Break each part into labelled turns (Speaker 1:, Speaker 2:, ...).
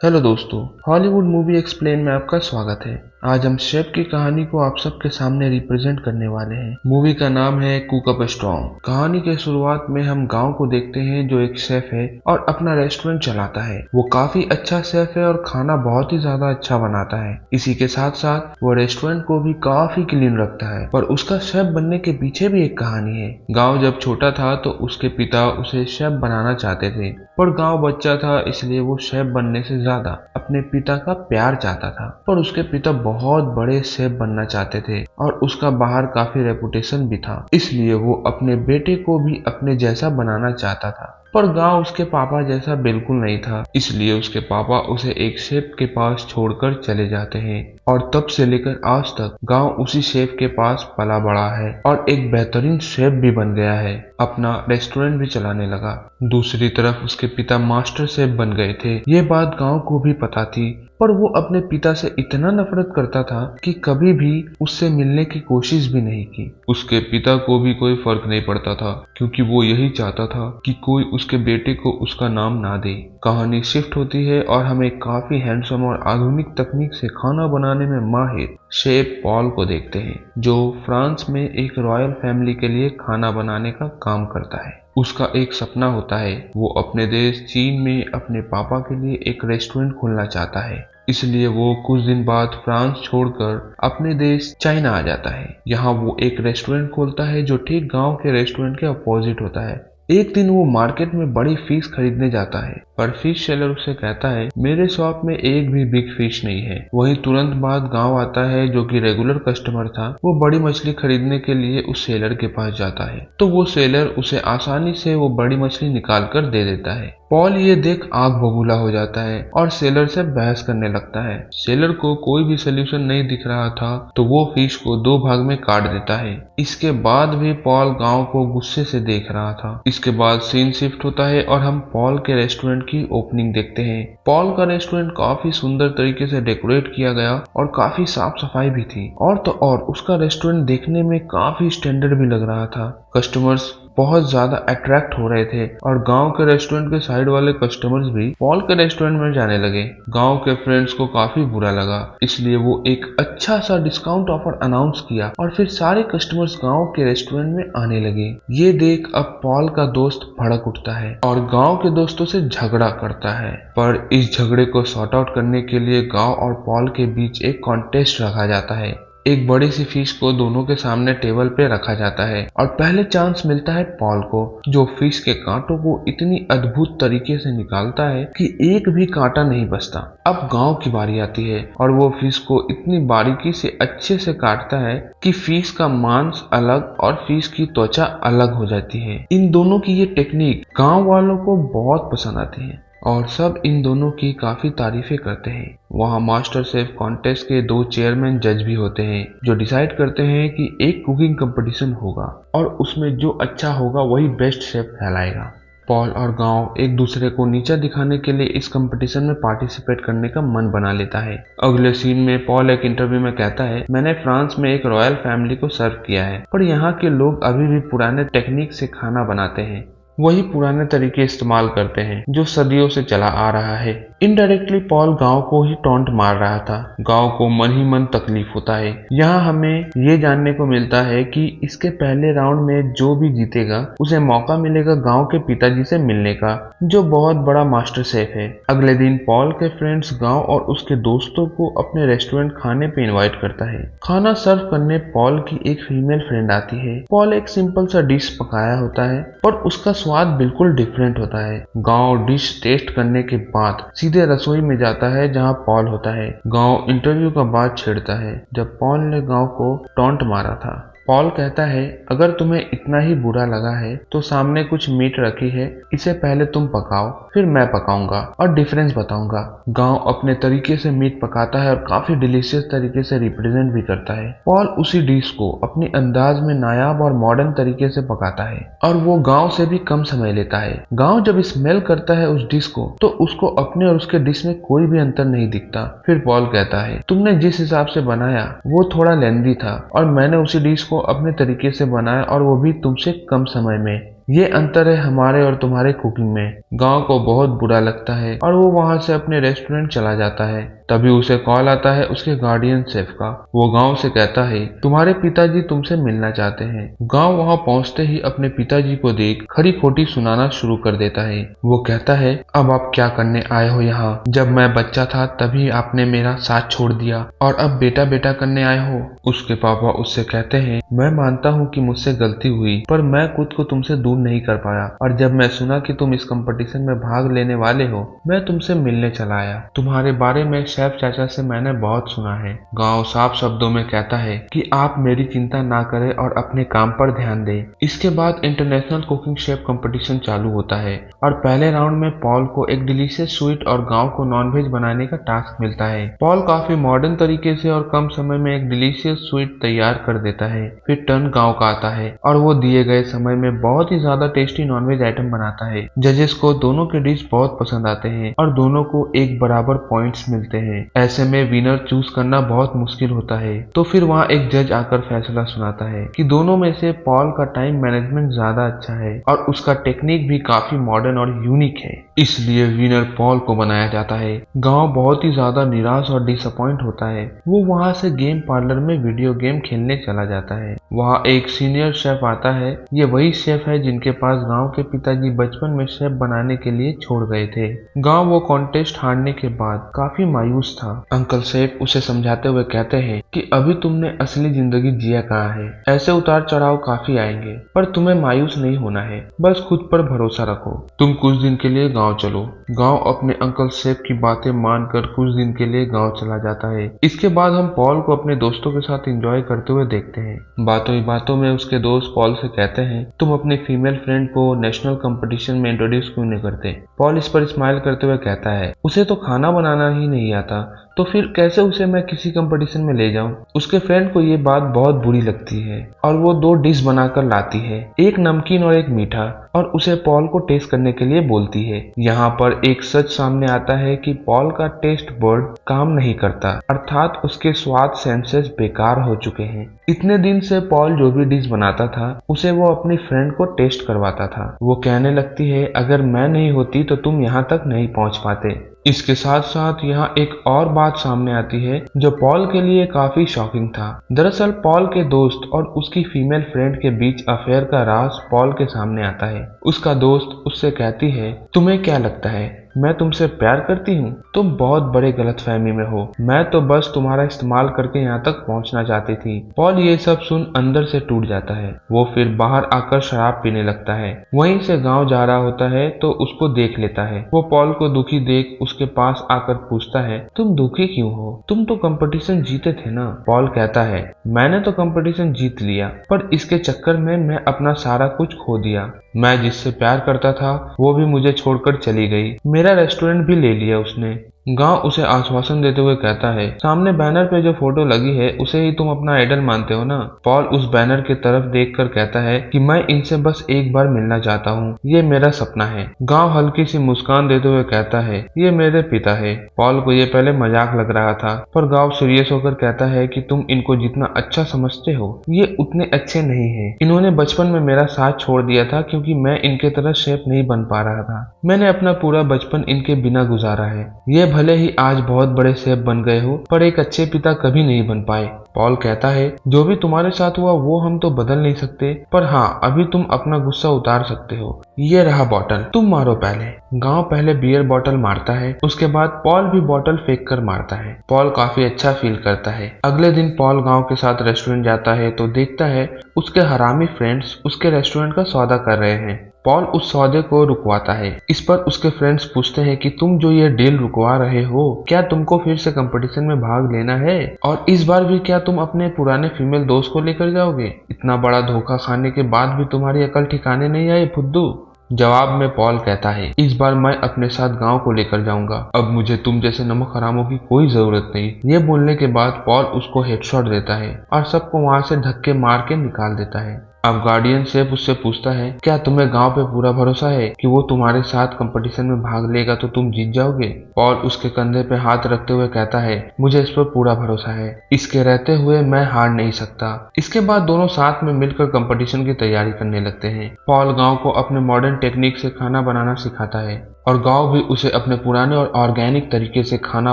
Speaker 1: Hello दोस्तों, Hollywood movie explain में आपका स्वागत है। आज हम शेफ की कहानी को आप सबके सामने रिप्रेजेंट करने वाले हैं। मूवी का नाम है कुक अप स्ट्रॉन्ग। कहानी के शुरुआत में हम गांव को देखते हैं जो एक शेफ है और अपना रेस्टोरेंट चलाता है। वो काफी अच्छा शेफ है और खाना बहुत ही ज्यादा अच्छा बनाता है। इसी के साथ साथ वो रेस्टोरेंट को भी काफी क्लीन रखता है। पर उसका शेफ बनने के पीछे भी एक कहानी है। गाँव जब छोटा था तो उसके पिता उसे शेफ बनाना चाहते थे, पर गाँव बच्चा था इसलिए वो शेफ बनने से ज्यादा अपने पिता का प्यार चाहता था। पर उसके पिता बहुत बड़े शेफ बनना चाहते थे और उसका बाहर काफी रेपुटेशन भी था, इसलिए वो अपने बेटे को भी अपने जैसा बनाना चाहता था। पर गांव उसके पापा जैसा बिल्कुल नहीं था, इसलिए उसके पापा उसे एक शेफ के पास छोड़कर चले जाते हैं और तब से लेकर आज तक गांव उसी शेफ के पास पला बड़ा है और एक बेहतरीन शेफ भी बन गया है। अपना रेस्टोरेंट भी चलाने लगा। दूसरी तरफ उसके पिता मास्टर शेफ बन गए थे। ये बात गांव को भी पता थी, पर वो अपने पिता से इतना नफरत करता था कि कभी भी उससे मिलने की कोशिश भी नहीं की। उसके पिता को भी कोई फर्क नहीं पड़ता था, क्योंकि वो यही चाहता था कि कोई उसके बेटे को उसका नाम ना दे। कहानी शिफ्ट होती है और हमें काफी हैंडसम और आधुनिक तकनीक से खाना बनाने में माहिर शेफ पॉल को देखते हैं, जो फ्रांस में एक रॉयल फैमिली के लिए खाना बनाने का काम करता है। उसका एक सपना होता है, वो अपने देश चीन में अपने पापा के लिए एक रेस्टोरेंट खोलना चाहता है। इसलिए वो कुछ दिन बाद फ्रांस छोड़कर अपने देश चाइना आ जाता है। यहाँ वो एक रेस्टोरेंट खोलता है जो ठीक गांव के रेस्टोरेंट के अपोजिट होता है। एक दिन वो मार्केट में बड़ी फिश खरीदने जाता है, पर फिश सेलर उसे कहता है मेरे शॉप में एक भी बिग फिश नहीं है। वहीं तुरंत बाद गांव आता है, जो कि रेगुलर कस्टमर था। वो बड़ी मछली खरीदने के लिए उस सेलर के पास जाता है, तो वो सेलर उसे आसानी से वो बड़ी मछली निकाल कर दे देता है। पॉल ये देख आग बबूला हो जाता है और सेलर से बहस करने लगता है। सेलर को कोई भी सोल्यूशन नहीं दिख रहा था, तो वो फिश को दो भाग में काट देता है। इसके बाद भी पॉल गांव को गुस्से से देख रहा था। इसके बाद सीन शिफ्ट होता है और हम पॉल के रेस्टोरेंट की ओपनिंग देखते हैं। पॉल का रेस्टोरेंट काफी सुंदर तरीके से डेकोरेट किया गया और काफी साफ सफाई भी थी। और तो और उसका रेस्टोरेंट देखने में काफी स्टैंडर्ड भी लग रहा था। कस्टमर्स बहुत ज्यादा अट्रैक्ट हो रहे थे और गांव के रेस्टोरेंट के साइड वाले कस्टमर्स भी पॉल के रेस्टोरेंट में जाने लगे। गांव के फ्रेंड्स को काफी बुरा लगा, इसलिए वो एक अच्छा सा डिस्काउंट ऑफर अनाउंस किया और फिर सारे कस्टमर्स गांव के रेस्टोरेंट में आने लगे। ये देख अब पॉल का दोस्त भड़क उठता है और गांव के दोस्तों से झगड़ा करता है। पर इस झगड़े को सॉर्ट आउट करने के लिए गांव और पॉल के बीच एक कॉन्टेस्ट रखा जाता है। एक बड़ी सी फिश को दोनों के सामने टेबल पे रखा जाता है और पहले चांस मिलता है पॉल को, जो फिश के कांटों को इतनी अद्भुत तरीके से निकालता है कि एक भी कांटा नहीं बचता। अब गांव की बारी आती है और वो फिश को इतनी बारीकी से अच्छे से काटता है कि फिश का मांस अलग और फिश की त्वचा अलग हो जाती है। इन दोनों की ये टेक्निक गांव वालों को बहुत पसंद आती है और सब इन दोनों की काफी तारीफें करते हैं। वहाँ मास्टर शेफ कॉन्टेस्ट के दो चेयरमैन जज भी होते हैं, जो डिसाइड करते हैं कि एक कुकिंग कंपटीशन होगा और उसमें जो अच्छा होगा वही बेस्ट शेफ कहलाएगा। पॉल और गांव एक दूसरे को नीचा दिखाने के लिए इस कंपटीशन में पार्टिसिपेट करने का मन बना लेता है। अगले सीन में पॉल एक इंटरव्यू में कहता है, मैंने फ्रांस में एक रॉयल फैमिली को सर्व किया है, पर यहाँ के लोग अभी भी पुराने टेक्निक से खाना बनाते हैं। वही पुराने तरीके इस्तेमाल करते हैं जो सदियों से चला आ रहा है। इनडायरेक्टली पॉल गांव को ही टॉन्ट मार रहा था। गांव को मन ही मन तकलीफ होता है। यहाँ हमें ये जानने को मिलता है कि इसके पहले राउंड में जो भी जीतेगा उसे मौका मिलेगा गांव के पिताजी से मिलने का, जो बहुत बड़ा मास्टर शेफ है। अगले दिन पॉल के फ्रेंड्स गांव और उसके दोस्तों को अपने रेस्टोरेंट खाने पे इनवाइट करता है। खाना सर्व करने पॉल की एक फीमेल फ्रेंड आती है। पॉल एक सिंपल सा डिश पकाया होता है पर उसका स्वाद बिल्कुल डिफरेंट होता है। गांव डिश टेस्ट करने के बाद सीधे रसोई में जाता है जहां पॉल होता है। गांव इंटरव्यू का बात छेड़ता है जब पॉल ने गांव को टॉन्ट मारा था। पॉल कहता है, अगर तुम्हें इतना ही बुरा लगा है तो सामने कुछ मीट रखी है, इसे पहले तुम पकाओ फिर मैं पकाऊंगा और डिफरेंस बताऊंगा। गांव अपने तरीके से मीट पकाता है और काफी डिलीशियस तरीके से रिप्रेजेंट भी करता है। पॉल उसी डिश को अपने अंदाज में नायाब और मॉडर्न तरीके से पकाता है और वो गांव से भी कम समय लेता है। गांव जब स्मेल करता है उस डिश को तो उसको अपने और उसके डिश में कोई भी अंतर नहीं दिखता। फिर पॉल कहता है, तुमने जिस हिसाब से बनाया वो थोड़ा लेंदी था और मैंने उसी डिश को अपने तरीके से बनाया और वो भी तुमसे कम समय में। ये अंतर है हमारे और तुम्हारे कुकिंग में। गांव को बहुत बुरा लगता है और वो वहां से अपने रेस्टोरेंट चला जाता है। तभी उसे कॉल आता है उसके गार्डियन शेफ का। वो गांव से कहता है तुम्हारे पिताजी तुमसे मिलना चाहते हैं। गांव वहां पहुंचते ही अपने पिताजी को देख खरी खोटी सुनाना शुरू कर देता है। वो कहता है अब आप क्या करने आए हो यहाँ? जब मैं बच्चा था तभी आपने मेरा साथ छोड़ दिया और अब बेटा बेटा करने आए हो। उसके पापा उससे कहते हैं मैं मानता हूँ कि मुझसे गलती हुई, पर मैं खुद को तुमसे दूर नहीं कर पाया और जब मैं सुना कि तुम इस कंपटीशन में भाग लेने वाले हो, मैं तुमसे मिलने चला आया। तुम्हारे बारे में शेफ चाचा से मैंने बहुत सुना है। गांव साफ शब्दों में कहता है कि आप मेरी चिंता ना करें और अपने काम पर ध्यान दें। इसके बाद इंटरनेशनल कुकिंग शेफ कंपटीशन चालू होता है और पहले राउंड में पॉल को एक डिलीशियस स्वीट और गांव को नॉनवेज बनाने का टास्क मिलता है। पॉल काफी मॉडर्न तरीके से और कम समय में एक डिलीशियस स्वीट तैयार कर देता है। फिर टर्न गांव का आता है और वो दिए गए समय में बहुत ही ज्यादा टेस्टी नॉनवेज आइटम बनाता है। जजेस को दोनों के डिश बहुत पसंद आते हैं और दोनों को एक बराबर पॉइंट्स मिलते हैं। ऐसे में विनर चूज करना बहुत मुश्किल होता है। तो फिर वहाँ एक जज आकर फैसला सुनाता है कि दोनों में से पॉल का टाइम मैनेजमेंट ज्यादा अच्छा है और उसका टेक्निक भी काफी मॉडर्न और यूनिक है, इसलिए विनर पॉल को बनाया जाता है। गांव बहुत ही ज्यादा निराश और डिसअपॉइंट होता है। वो वहां से गेम पार्लर में वीडियो गेम खेलने चला जाता है। वहाँ एक सीनियर शेफ आता है। ये वही शेफ है जिनके पास गांव के पिताजी बचपन में शेफ बनाने के लिए छोड़ गए थे। गांव वो कॉन्टेस्ट हारने के बाद काफी मायूस था। अंकल शेफ उसे समझाते हुए कहते हैं कि अभी तुमने असली जिंदगी जिया कहाँ है। ऐसे उतार चढ़ाव काफी आएंगे, पर तुम्हें मायूस नहीं होना है। बस खुद पर भरोसा रखो। तुम कुछ दिन के लिए गांव चलो। गांव अपने अंकल शेफ की बातें मानकर कुछ दिन के लिए गांव चला जाता है। इसके बाद हम पॉल को अपने दोस्तों के साथ एंजॉय करते हुए देखते हैं। बातों ही बातों में उसके दोस्त पॉल से कहते हैं तुम अपनी फीमेल फ्रेंड को नेशनल कंपटीशन में इंट्रोड्यूस क्यों नहीं करते? पॉल इस पर स्माइल करते हुए कहता है उसे तो खाना बनाना ही नहीं आता, तो फिर कैसे उसे मैं किसी कंपटीशन में ले जाऊं? उसके फ्रेंड को ये बात बहुत बुरी लगती है और वो दो डिश बनाकर लाती है, एक नमकीन और एक मीठा, और उसे पॉल को टेस्ट करने के लिए बोलती है। यहाँ पर एक सच सामने आता है कि पॉल का टेस्ट बर्ड काम नहीं करता, अर्थात उसके स्वाद सेंसेस बेकार हो चुके हैं। इतने दिन से पॉल जो भी डिश बनाता था उसे वो अपनी फ्रेंड को टेस्ट करवाता था। वो कहने लगती है अगर मैं नहीं होती तो तुम यहाँ तक नहीं पहुँच पाते। इसके साथ साथ यहाँ एक और बात सामने आती है जो पॉल के लिए काफी शॉकिंग था। दरअसल पॉल के दोस्त और उसकी फीमेल फ्रेंड के बीच अफेयर का राज पॉल के सामने आता है। उसका दोस्त उससे कहती है तुम्हें क्या लगता है मैं तुमसे प्यार करती हूँ? तुम बहुत बड़े गलतफहमी में हो। मैं तो बस तुम्हारा इस्तेमाल करके यहाँ तक पहुँचना चाहती थी। पॉल ये सब सुन अंदर से टूट जाता है। वो फिर बाहर आकर शराब पीने लगता है। वहीं से गांव जा रहा होता है तो उसको देख लेता है। वो पॉल को दुखी देख उसके पास आकर पूछता है तुम दुखी क्यों हो? तुम तो कंपटीशन जीते थे ना? पॉल कहता है मैंने तो कंपटीशन जीत लिया, पर इसके चक्कर में मैं अपना सारा कुछ खो दिया। मैं जिससे प्यार करता था वो भी मुझे छोड़कर चली गई। मेरा रेस्टोरेंट भी ले लिया उसने। गांव उसे आश्वासन देते हुए कहता है सामने बैनर पे जो फोटो लगी है उसे ही तुम अपना आइडल मानते हो ना? पॉल उस बैनर की तरफ देखकर कहता है कि मैं इनसे बस एक बार मिलना चाहता हूँ, ये मेरा सपना है। गांव हल्की सी मुस्कान देते हुए कहता है ये मेरे पिता है। पॉल को ये पहले मजाक लग रहा था, पर गांव सीरियस होकर कहता है कि तुम इनको जितना अच्छा समझते हो ये उतने अच्छे नहीं है। इन्होंने बचपन में मेरा साथ छोड़ दिया था क्योंकि मैं इनके तरह शेफ नहीं बन पा रहा था। मैंने अपना पूरा बचपन इनके बिना गुजारा है। ये भले ही आज बहुत बड़े शेफ बन गए हो, पर एक अच्छे पिता कभी नहीं बन पाए। पॉल कहता है जो भी तुम्हारे साथ हुआ वो हम तो बदल नहीं सकते, पर हाँ अभी तुम अपना गुस्सा उतार सकते हो। ये रहा बॉटल, तुम मारो पहले। गांव पहले बियर बॉटल मारता है, उसके बाद पॉल भी बॉटल फेंक कर मारता है। पॉल काफी अच्छा फील करता है। अगले दिन पॉल गांव के साथ रेस्टोरेंट जाता है तो देखता है उसके हरामी फ्रेंड्स उसके रेस्टोरेंट का सौदा कर रहे हैं। पॉल उस सौदे को रुकवाता है। इस पर उसके फ्रेंड्स पूछते हैं कि तुम जो ये डील रुकवा रहे हो, क्या तुमको फिर से कंपटीशन में भाग लेना है? और इस बार भी क्या तुम अपने पुराने फीमेल दोस्त को लेकर जाओगे? इतना बड़ा धोखा खाने के बाद भी तुम्हारी अकल ठिकाने नहीं आई फुद्दू? जवाब में पॉल कहता है इस बार मैं अपने साथ गांव को लेकर जाऊंगा। अब मुझे तुम जैसे नमक हरामों की कोई जरूरत नहीं। ये बोलने के बाद पॉल उसको हेडशॉट देता है और सबको वहां से धक्के मार के निकाल देता है। अब गार्डियन शेफ उससे पूछता है, क्या तुम्हें गांव पे पूरा भरोसा है कि वो तुम्हारे साथ कंपटीशन में भाग लेगा तो तुम जीत जाओगे? पॉल उसके कंधे पे हाथ रखते हुए कहता है, मुझे इस पर पूरा भरोसा है, इसके रहते हुए मैं हार नहीं सकता। इसके बाद दोनों साथ में मिलकर कंपटीशन की तैयारी करने लगते हैं। पॉल गांव को अपने मॉडर्न टेक्निक से खाना बनाना सिखाता है और गांव भी उसे अपने पुराने और ऑर्गेनिक तरीके से खाना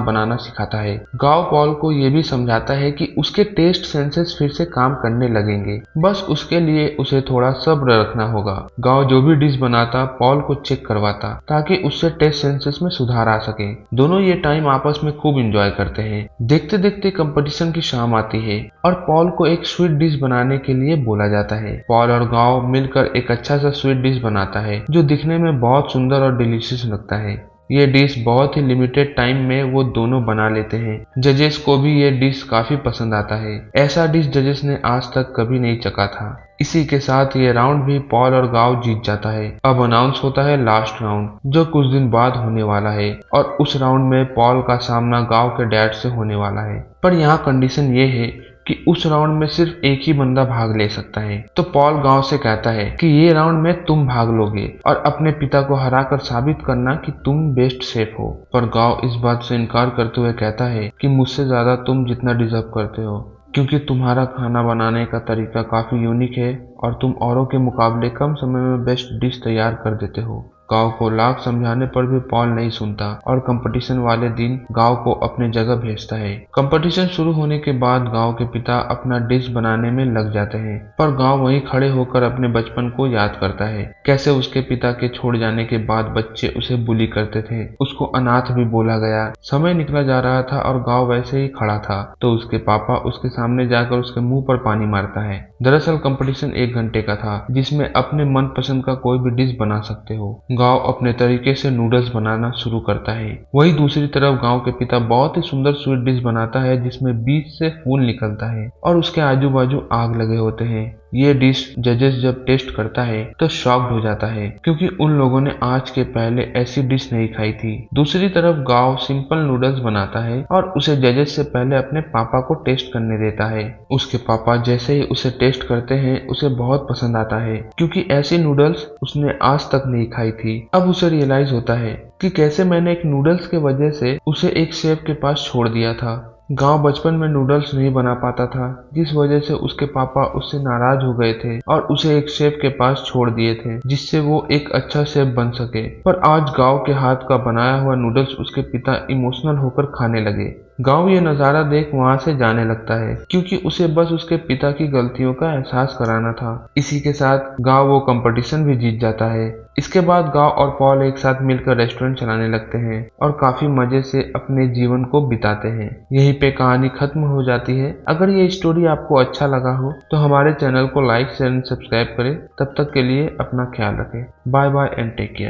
Speaker 1: बनाना सिखाता है। गांव पॉल को यह भी समझाता है कि उसके टेस्ट सेंसेस फिर से काम करने लगेंगे, बस उसके लिए उसे थोड़ा सब्र रखना होगा। गांव जो भी डिश बनाता पॉल को चेक करवाता ताकि उससे टेस्ट सेंसेस में सुधार आ सके। दोनों ये टाइम आपस में खूब एंजॉय करते हैं। देखते देखते कंपटीशन की शाम आती है और पॉल को एक स्वीट डिश बनाने के लिए बोला जाता है। पॉल और गांव मिलकर एक अच्छा सा स्वीट डिश बनाता है जो दिखने में बहुत सुंदर और डिलीशियस लगता है। ये डिश बहुत ही लिमिटेड टाइम में वो दोनों बना लेते हैं। जजेस को भी ये डिश काफी पसंद आता है। ऐसा डिश जजेस ने आज तक कभी नहीं चखा था। इसी के साथ ये राउंड भी पॉल और गांव जीत जाता है। अब अनाउंस होता है लास्ट राउंड जो कुछ दिन बाद होने वाला है और उस राउंड में पॉल का सामना गांव के डैड से होने वाला है। पर यहाँ कंडीशन ये है कि उस राउंड में सिर्फ एक ही बंदा भाग ले सकता है। तो पॉल गांव से कहता है कि ये राउंड में तुम भाग लोगे और अपने पिता को हराकर साबित करना कि तुम बेस्ट शेफ हो। पर गांव इस बात से इनकार करते हुए कहता है कि मुझसे ज्यादा तुम जितना डिजर्व करते हो, क्योंकि तुम्हारा खाना बनाने का तरीका काफी यूनिक है और तुम औरों के मुकाबले कम समय में बेस्ट डिश तैयार कर देते हो। गांव को लाख समझाने पर भी पॉल नहीं सुनता और कंपटीशन वाले दिन गांव को अपने जगह भेजता है। कंपटीशन शुरू होने के बाद गांव के पिता अपना डिश बनाने में लग जाते हैं, पर गांव वहीं खड़े होकर अपने बचपन को याद करता है। कैसे उसके पिता के छोड़ जाने के बाद बच्चे उसे बुली करते थे, उसको अनाथ भी बोला गया। समय निकला जा रहा था और गांव वैसे ही खड़ा था तो उसके पापा उसके सामने जाकर उसके मुंह पर पानी मारता है। दरअसल कंपटीशन 1 घंटे का था जिसमें अपने मनपसंद का कोई भी डिश बना सकते हो। गांव अपने तरीके से नूडल्स बनाना शुरू करता है। वहीं दूसरी तरफ गांव के पिता बहुत ही सुंदर स्वीट डिश बनाता है जिसमें बीच से फूल निकलता है और उसके आजू बाजू आग लगे होते हैं। ये डिश जजेस जब टेस्ट करता है तो शॉक्ड हो जाता है क्योंकि उन लोगों ने आज के पहले ऐसी डिश नहीं खाई थी। दूसरी तरफ गांव सिंपल नूडल्स बनाता है और उसे जजेस से पहले अपने पापा को टेस्ट करने देता है। उसके पापा जैसे ही उसे टेस्ट करते हैं उसे बहुत पसंद आता है क्योंकि ऐसी नूडल्स उसने आज तक नहीं खाई थी। अब उसे रियलाइज होता है कि कैसे मैंने एक नूडल्स के वजह से उसे एक शेफ के पास छोड़ दिया था। गांव बचपन में नूडल्स नहीं बना पाता था जिस वजह से उसके पापा उससे नाराज हो गए थे और उसे एक शेफ के पास छोड़ दिए थे जिससे वो एक अच्छा शेफ बन सके। पर आज गांव के हाथ का बनाया हुआ नूडल्स उसके पिता इमोशनल होकर खाने लगे। गांव ये नजारा देख वहां से जाने लगता है क्योंकि उसे बस उसके पिता की गलतियों का एहसास कराना था। इसी के साथ गांव वो कंपटीशन भी जीत जाता है। इसके बाद गांव और पॉल एक साथ मिलकर रेस्टोरेंट चलाने लगते हैं और काफी मजे से अपने जीवन को बिताते हैं। यहीं पे कहानी खत्म हो जाती है। अगर ये स्टोरी आपको अच्छा लगा हो तो हमारे चैनल को लाइक शेयर एंड सब्सक्राइब करें। तब तक के लिए अपना ख्याल रखें। Bye bye and take care.